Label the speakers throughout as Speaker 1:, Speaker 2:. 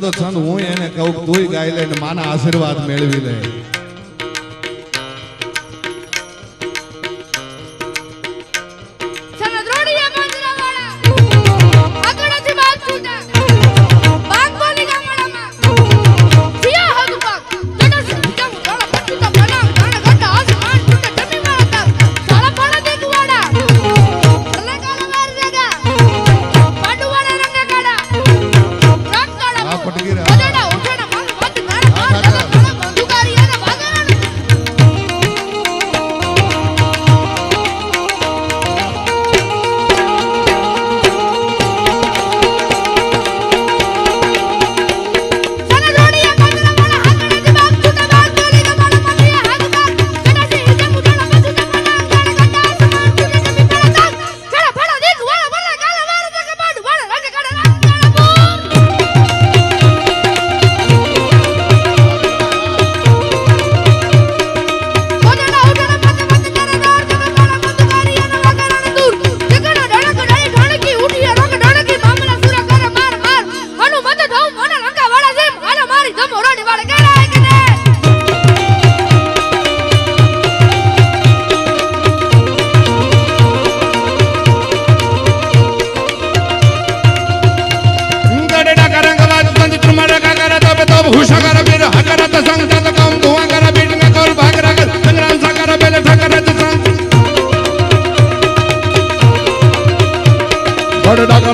Speaker 1: અડધો છંદ હું એને કહું તુંય ગાઈ લે ને માના આશીર્વાદ મેળવી લે.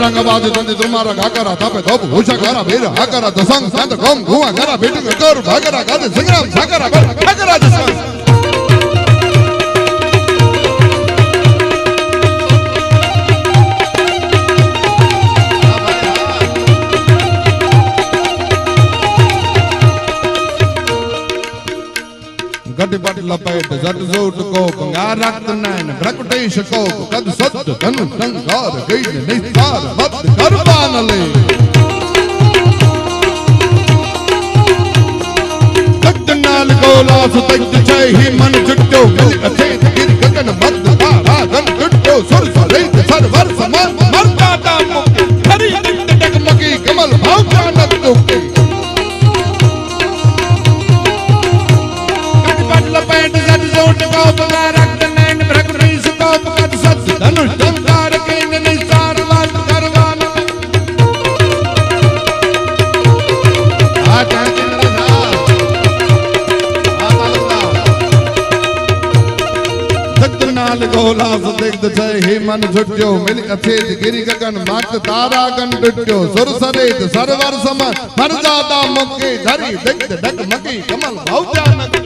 Speaker 1: रंगबाज तंदी तुम्हारा घाकरा तापे धोप भूषा करा बेर हाकरा दसंग संत गम धुआं करा बेटिंग कर भागरा गादे संग्राम साकरा बर हाकरा दसंग गट बट लपेट जट जोट को पंगार रक्त नैन भ्रकटे शको कद सद धन संगार गई निस्तार मत करबान ले तक्त नाल गोला सुतज छे ही मन जुट्टो गल अथे गिर गगन मद तारा गन जुट्टो सुर सरे सरवर समान मरता ता मुक्ति हरि दित डगमगी कमल भाव जानत दुक्ति लपेट जट जोट को पंगार रक्त नैन भ्रकटे शको कद सद धन संगार गई निस्तार मत करबान गोला सुदिग्ध छे ही मन झुट्यो मिल अथेज गिरी गगन मत तारा गन डुट्यो सुर सरेत सरवर समान मर जाता मुक्के धरी दिग्ध डगमगी कमल भौजा नक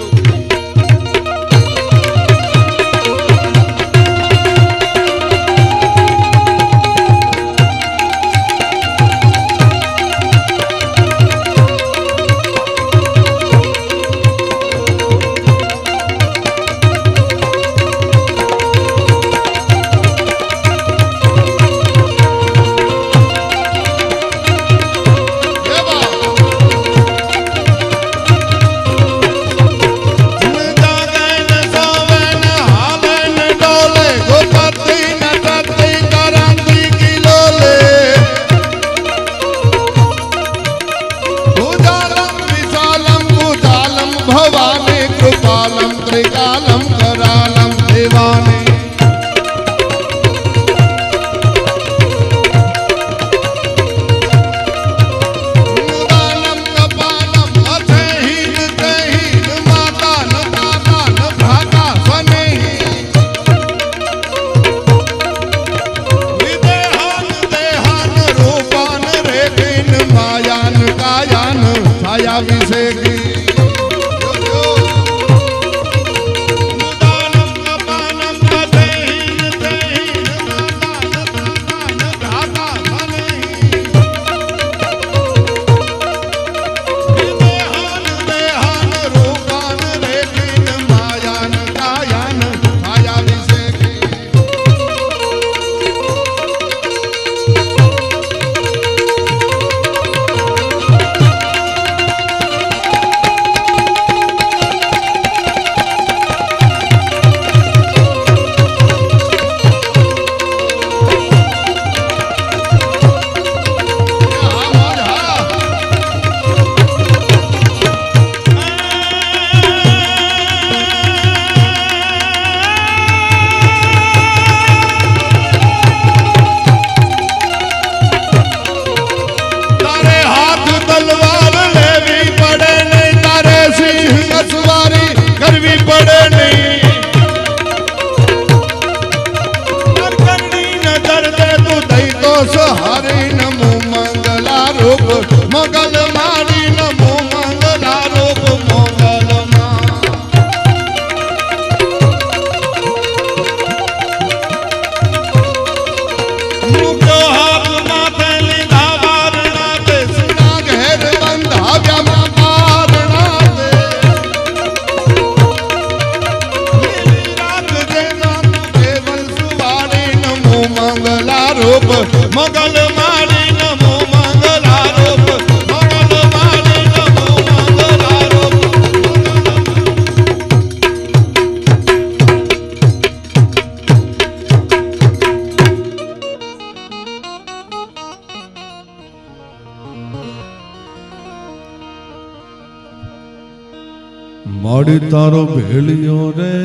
Speaker 2: માડી તારો ભેલિયો રે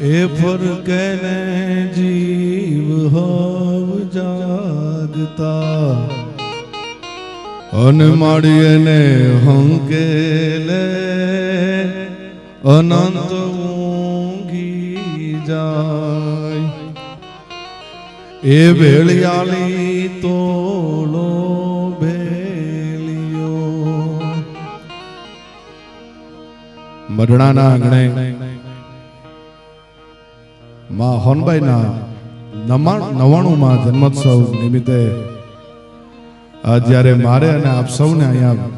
Speaker 2: એ ફરકે ને જીવ હોવ જાગતા અને માડી એને હંકેલે અનંત ઊંઘી જાય એ ભેળિયાળી તોલો ભેલિયો મરણાના આંગણે માં હોનબાઈના 99માં જન્મોત્સવ નિમિત્તે જ્યારે મારે અને આપ સૌને અહીંયા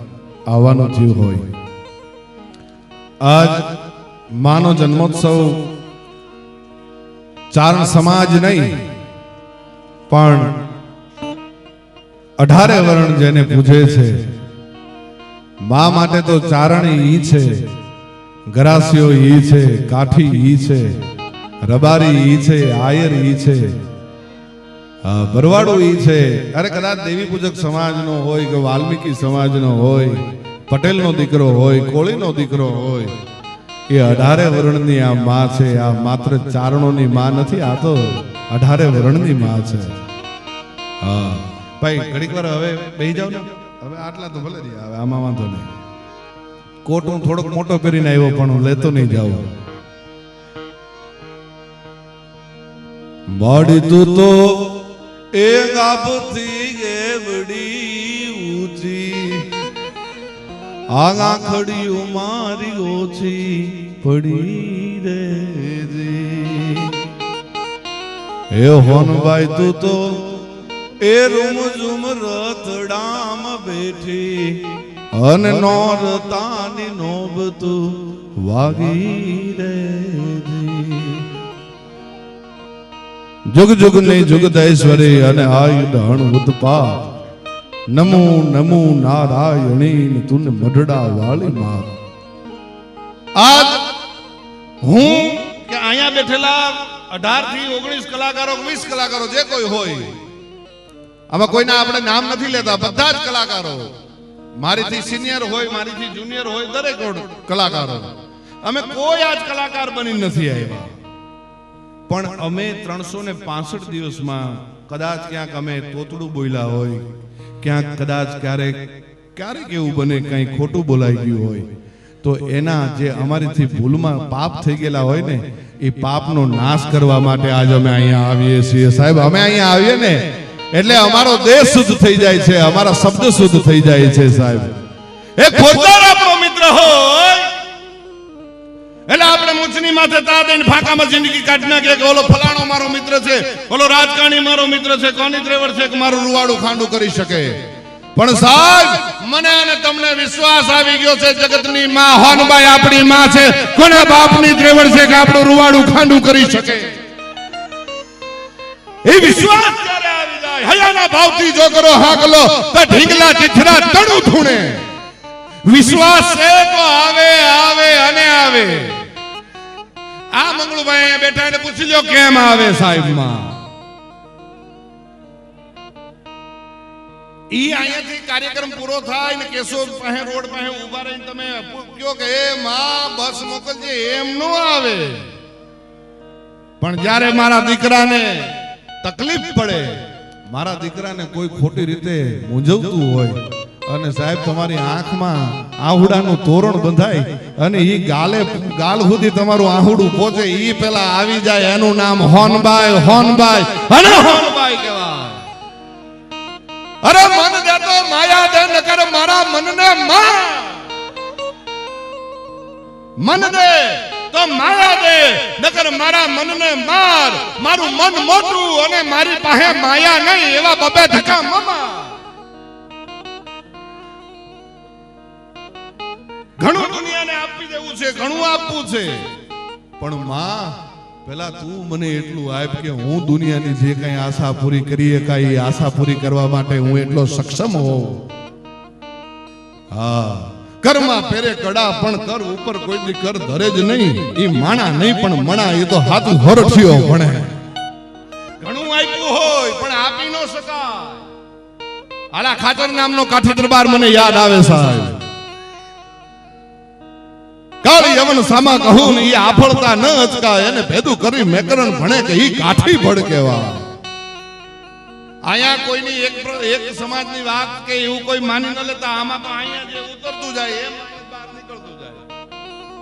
Speaker 2: આવવાનું થયું હોય, આજ માનો જન્મોત્સવ ચારણ સમાજ નહીં પણ 18 વર્ણ જેને પૂજે છે મા માટે તો ચારણી ઈ છે, ગરાસીઓ ઈ છે, કાઠી ઈ છે, રબારી ઈ છે, આયર ઈ છે, બરવાડો ઈ છે. અરે કદાચ દેવી પૂજક સમાજનો હોય કે વાલ્મીકી સમાજનો હોય, પટેલનો દીકરો હોય, કોળીનો દીકરો હોય, એ 18 વર્ણની આ માં છે. આ માત્ર ચારણોની માં નથી, આ તો 18 વર્ણની માં છે. હા ભાઈ ઘડીક વાર હવે બેહી જાવ ને, હવે આટલા તો ભલે નહીં આવે, આમાં વાંધો નહીં. કોટ હું થોડોક મોટો પહેરીને આવ્યો પણ હું લેતો નહીં જાઉં. માડી તું તો એ ગાભથી ગેવડી ઊંચી, આંગા ખડીયું મારી ઓછી પડી રેજી. એ હોનબાઈ તું તો એ રૂમ ઝુમ રથડામ બેઠી અને નોરતાની નોબ તું વાગી રેજી. જુગ જુગ ની જુગદેશ્વરી અને આયુધ હણ ઉત્પાત, નમો નમો નારાયણી તુન મઢડા વાળી માત. આજ હું કે અહીંયા બેઠેલા 18 થી 19 કલાકારો 20 કલાકારો જે કોઈ હોય, આમાં કોઈના આપણે નામ નથી લેતા, બધા જ કલાકારો, મારીથી સિનિયર હોય, મારીથી જુનિયર હોય, દરેક કલાકારો, અમે કોઈ આજ કલાકાર બની નથી આવ્યા. પણ અમે 365 દિવસમાં કદાચ ક્યાંક અમે તોતડું બોલ્યા હોય, ક્યાંક કદાચ ક્યારેક એવું બને કંઈ ખોટું બોલાઈ ગયું હોય, તો એના જે અમારીથી ભૂલમાં પાપ થઈ ગયેલા હોય ને, એ પાપનો નાશ કરવા માટે આજ અમે અહીંયા આવીએ છીએ. સાહેબ અમે અહીંયા આવીએ ને એટલે અમારો દેહ શુદ્ધ થઈ જાય છે, અમારા શબ્દ શુદ્ધ થઈ જાય છે. સાહેબ એ ખોરદાર આપણો મિત્ર હોય એટલે આપણે મૂછની માથે તા દઈને ફાંકામાં જિંદગી કાઢી નાખીએ કે ઓલો ફલાણો મારો મિત્ર છે, ઓલો રાજકારણી મારો મિત્ર છે, કોની ત્રેવડ છે કે મારું રૂવાડું ખાંડું કરી શકે. પણ સાહેબ મને અને તમને વિશ્વાસ આવી ગયો છે, જગતની માં હોનબાઈ આપણી માં છે, કોના બાપની ત્રેવડ છે કે આપણું રૂવાડું ખાંડું કરી શકે. એ વિશ્વાસ જ્યારે આવી જાય, હયાના ભાવથી જો કરો હાકલો તો ઢીંગલા ચિથરા તણું થૂણે. વિશ્વાસ છે તો આવે આવે અને આવે. આ મંગળુભાઈ બેઠા એને પૂછી લો કેમ આવે સાહેબ માં. ઈ અહીંયાથી કાર્યક્રમ પૂરો થાય ને કેશોદ પાસે રોડ પાસે ઉભા રહીને તમે કયો કે એ માં બસ મોકલજે, એમ નો આવે. પણ જ્યારે મારા દીકરાને તકલીફ પડે, મારા દીકરાને કોઈ ખોટી રીતે મૂંઝવતું હોય અને સાહેબ તમારી આંખમાં આહુડાનું તોરણ બંધાય અને ઈ ગાલ સુધી તમારું આહુડું પહોંચે, ઈ પેલા આવી જાય, એનું નામ હોનબાઈ. હોનબાઈ અને હોનબાઈ કહેવાય. અરે મન દે તો માયા દે નકર મારા મનને માં. મન દે તો માયા દે નકર મારા મનને માર. મારું મન મોટું અને મારી પાસે માયા નહીં, એવા બબે ધક્કા મમા. ઘણું દુનિયાને આપી દેવું છે, ઘણું આપવું છે, પણ માં પેલા તું મને એટલું આપ કે હું દુનિયાની જે કઈ આશા પૂરી કરીએ કઈ આશા પૂરી કરવા માટે હું એટલો સક્ષમ હોઉં. હા કરમાં પેરે કડા પણ કર ઉપર કોઈ દી કર ધરે જ નહીં. ઈ માણા નહીં પણ મણા, એ તો હાથું હરઠિયો ભણે. ઘણું આપ્યું હોય પણ આપી ન શકાય. આલા ખાતર નામનો કાઠી દરબાર મને યાદ આવે સાહેબ. કાળી યવન સામા કહું ને ઈ આફળતા ન અચકાય એને ભેદું કરી મેકરણ ભણે કે ઈ કાઠી ભડકેવા. આયા કોઈની એક સમાજની વાત કે એવું કોઈ માની ન લેતા આમાં તો અહીંયા જે ઉતરતું જાય એમ બહાર નીકળતું જાય.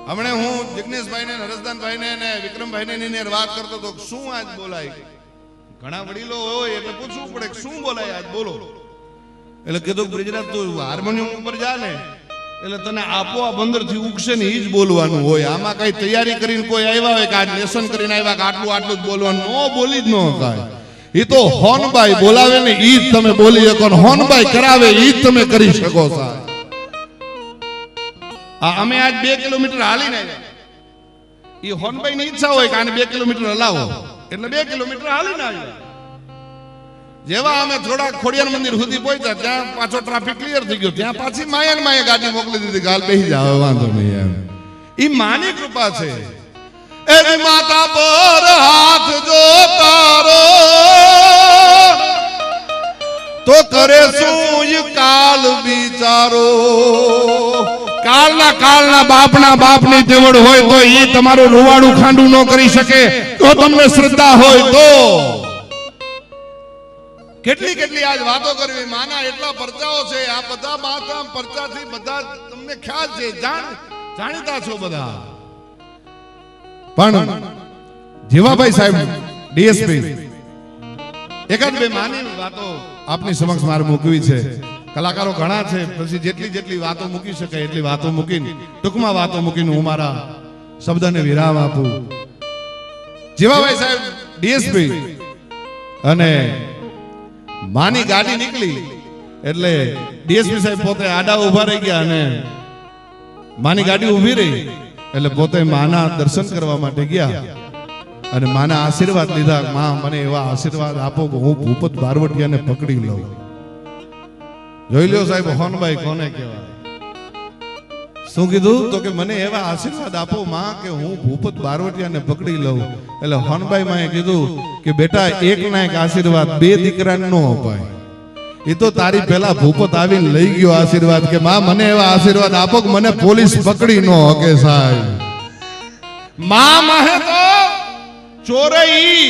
Speaker 2: હમણે હું જિગ્નેશભાઈ ને હરસદાનભાઈ ને વિક્રમભાઈ ને વાત કરતો તો શું આજ બોલાય. ઘણા વડીલો હોય એટલે પૂછવું પડે કે શું બોલાય આજ બોલો. એટલે કીધું બ્રિજરાજ તું હાર્મોનિયમ ઉપર જા ને એટલે તને આપોઆપ અંદર થી ઉગશે ને ઈ જ બોલવાનું હોય. આમાં કઈ તૈયારી કરીને કોઈ આવ્યા હોય કે આજ લેસન કરીને આવ્યા કે આટલું આટલું જ બોલવાનું નો બોલી જ ન કાય. ઈ તો હોનબાઈ બોલાવે ને ઈ જ તમે બોલી શકો, હોનબાઈ કરાવે ઈ જ તમે કરી શકો સાહેબ. અમે આજ 2 કિલોમીટર હાલીને આવ્યા. ઈ હોનબાઈ ની ઈચ્છા હોય કે આને 2 કિલોમીટર હલાવો એટલે 2 કિલોમીટર હાલીને આવ્યા. જેવા અમે થોડા ખોડિયાર મંદિર સુધી પહોંચ્યા ત્યાં પાછો ટ્રાફિક ક્લિયર થઈ ગયો. ત્યાં પાછી માયા ગાડી મોકલી દીધી ગાલ બેસી જાવ વાંધો નહીં એમ. ઈ માની કૃપા છે. એની માતા પર હાથ જો તારો તો કરે શું કાલ વિચારો. કાળના બાપની તેવડ હોય તો ઈ તમારું રૂવાડું ખાંડું ન કરી શકે. તો તમને શ્રદ્ધા હોય તો કેટલી આજ વાતો કરવી. માના એટલા પરચાઓ છે. આ બધા માતા પરચાથી બધા તમને ખ્યાલ છે, જાણીતા છો બધા. પણ જીવાભાઈ સાહેબ ડીએસપી એકાદ બે માની વાતો આપની સમક્ષ મારે મૂકવી છે. કલાકારો ઘણા છે, પછી જેટલી વાતો મૂકી શકાય એટલી વાતો મૂકીને ટૂંકમાં વાતો મૂકીને હું મારા શબ્દને વિરામ આપું. જીવાભાઈ સાહેબ ડીએસપી અને માની ગાડી નીકળી એટલે ડીએસપી સાહેબ પોતે આડા ઉભા રહી ગયા અને માની ગાડી ઊભી રહી એટલે પોતે માના દર્શન કરવા માટે ગયા અને માના આશીર્વાદ લીધા. માં મને એવા આશીર્વાદ આપો કે હું ભૂપત બારવટિયાને પકડી લઉં. જોઈ લ્યો સાહેબ હોનબાઈ કોને કહેવાય. શું કીધું તો કે મને એવા આશીર્વાદ આપો માં કે હું ભૂપત બારવટિયાને પકડી લઉં. એટલે હોનબાઈ માએ કીધું કે બેટા એક ના એક આશીર્વાદ 2 દીકરાને નો અપાય. એ તો તારી પહેલા ભૂપત આવીને લઈ ગયો આશીર્વાદ કે માં મને એવા આશીર્વાદ આપો કે મને પોલીસ પકડી નો હકે સાહેબ. માં માહે તો ચોરે ઈ,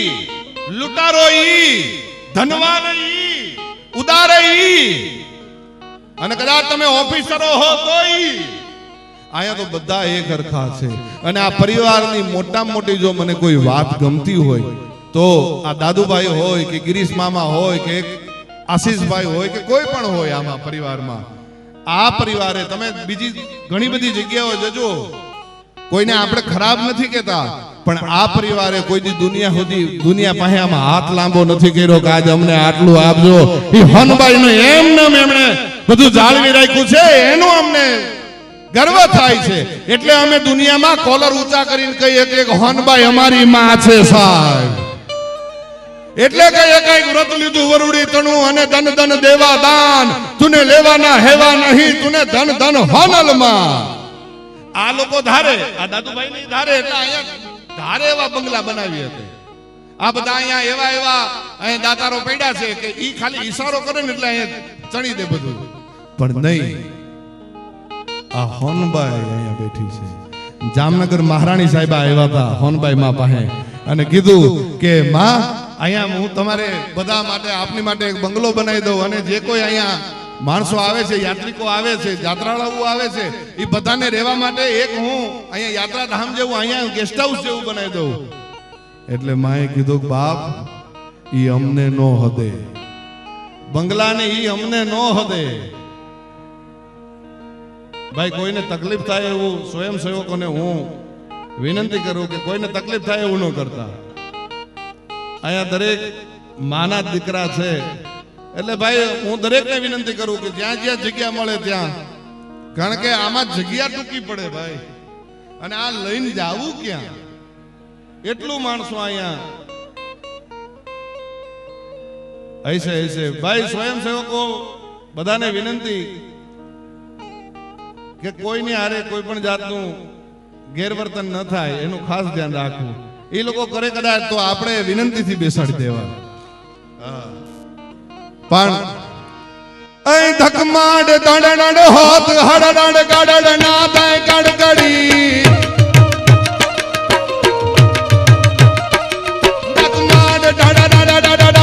Speaker 2: લૂંટારો ઈ, ધનવાન ઈ, ઉદાર ઈ, અને કદાચ તમે ઓફિસરો હો તો ઈ. અહીંયા તો બધા એક હરખા છે. અને આ પરિવારની મોટામાં મોટી જો મને કોઈ વાત ગમતી હોય તો આ દાદુભાઈ હોય કે ગિરીશ મામા હોય કે આશીષભાઈ હોય કે કોઈ પણ હોય આમાં પરિવારમાં, આ પરિવારે તમે બીજી ઘણી બધી જગ્યાઓ જજો, કોઈને આપણે ખરાબ નથી કહેતા, પણ આ પરિવારે કોઈ દી દુનિયા પાસે આમાં હાથ લાંબો નથી કર્યો કે આજે અમને આટલું આપજો. એ હોનબાઈ નું એમને બધું જાળવી રાખ્યું છે, એનું અમને ગર્વ થાય છે. એટલે અમે દુનિયામાં કોલર ઊંચા કરીને કહીએ કે હોનબાઈ અમારી માં છે સાહેબ. એટલે કહીએ કઈક વ્રત લીધું વરુડી તણું અને ધન ધન દેવા દાન, તુને લેવાના હેવા નહીં, તુને ધન ધન હોનલમાં. આ લોકો ધારે, આ દાદુભાઈ ની ધારે, એટલે અહીંયા ધારે એવા બંગલા બનાવી હતી. આ બધા અહીંયા એવા અહીંયા દાતારો પડ્યા છે કે ઈ ખાલી ઈશારો કરે ને એટલે અહીંયા ચણી દે બધું. પણ નહીં, આ હોનબાઈ અહીંયા બેઠી છે. જામનગર મહારાણી સાહેબ આવ્યા હતા હોનબાઈ માં પાસે અને કીધું કે માં અહીંયા હું તમારે બધા માટે આપની માટે એક બંગલો બનાવી દઉં, અને જે કોઈ અહીંયા માણસો આવે છે, યાત્રિકો આવે છે, યાત્રાળુઓ આવે છે, એ બધાને રહેવા માટે એક હું અહીંયા યાત્રાધામ જેવું અહીંયા ગેસ્ટ હાઉસ જેવું બનાવી દઉં. એટલે માએ કીધું બાપ ઈ અમને નો હદે, બંગલાને ઈ અમને નો હદે. ભાઈ કોઈને તકલીફ થાય એવું સ્વયંસેવકોને હું વિનંતી કરું કે કોઈને તકલીફ થાય એવું ન કરતા. અહીંયા દરેક માના દીકરા છે, એટલે ભાઈ હું દરેકને વિનંતી કરું કે જ્યાં જ્યાં જગ્યા મળે ત્યાં, કારણ કે આમાં જગ્યા ટૂંકી પડે ભાઈ, અને આ લઈને જાવું ક્યાં, એટલું માણસો અહીંયા હશે. ભાઈ સ્વયંસેવકો બધાને વિનંતી કે કોઈની હારે કોઈ પણ જાતનું ગેરવર્તન ન થાય એનું ખાસ ધ્યાન રાખવું. એ લોકો કરે કદાચ તો આપણે વિનંતીથી બેસાડી દેવા. પણ
Speaker 1: ऐ धकमाड़ दड़ड़ होत हड़ड़ गड़ड़ नाद गड़गड़ी धकमाड़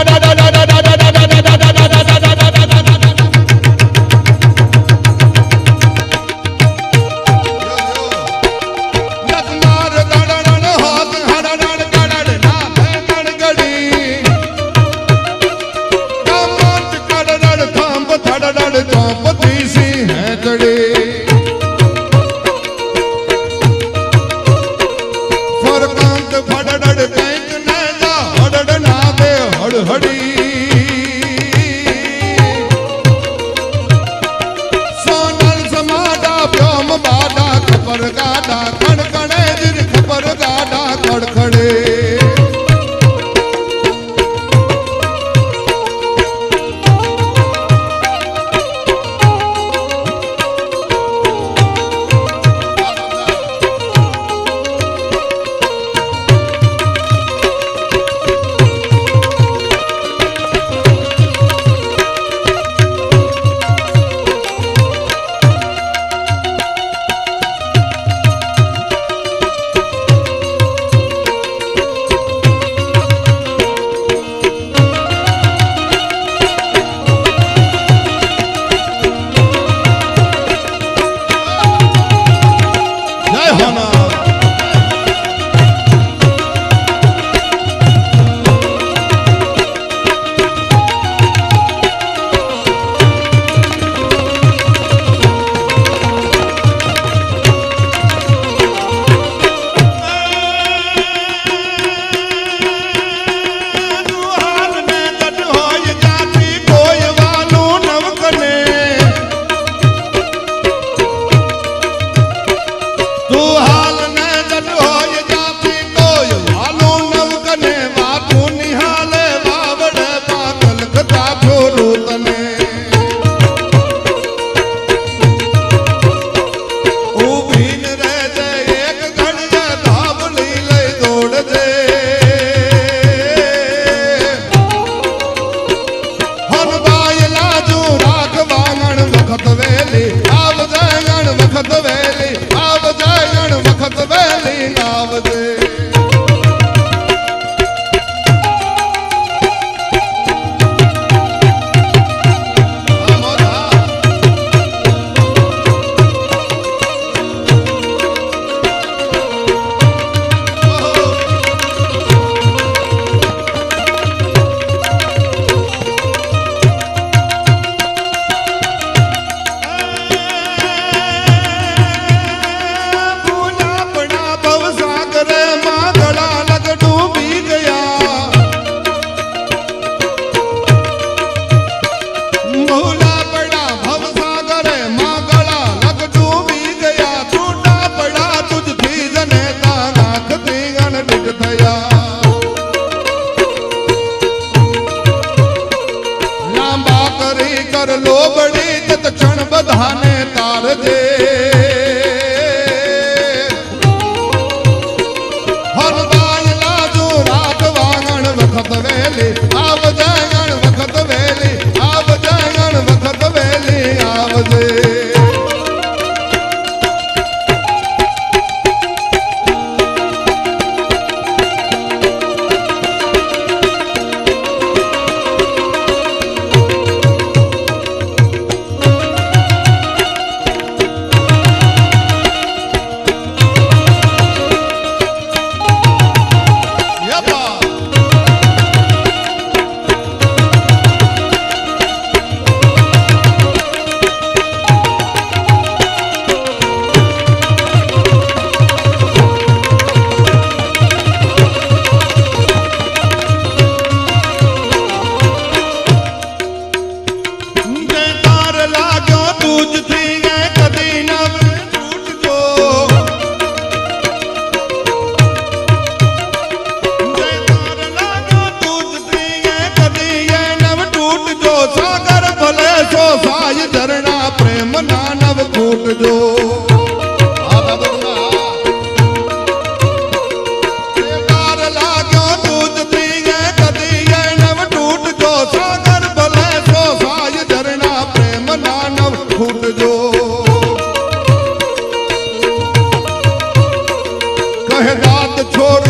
Speaker 1: મહેદાત છોર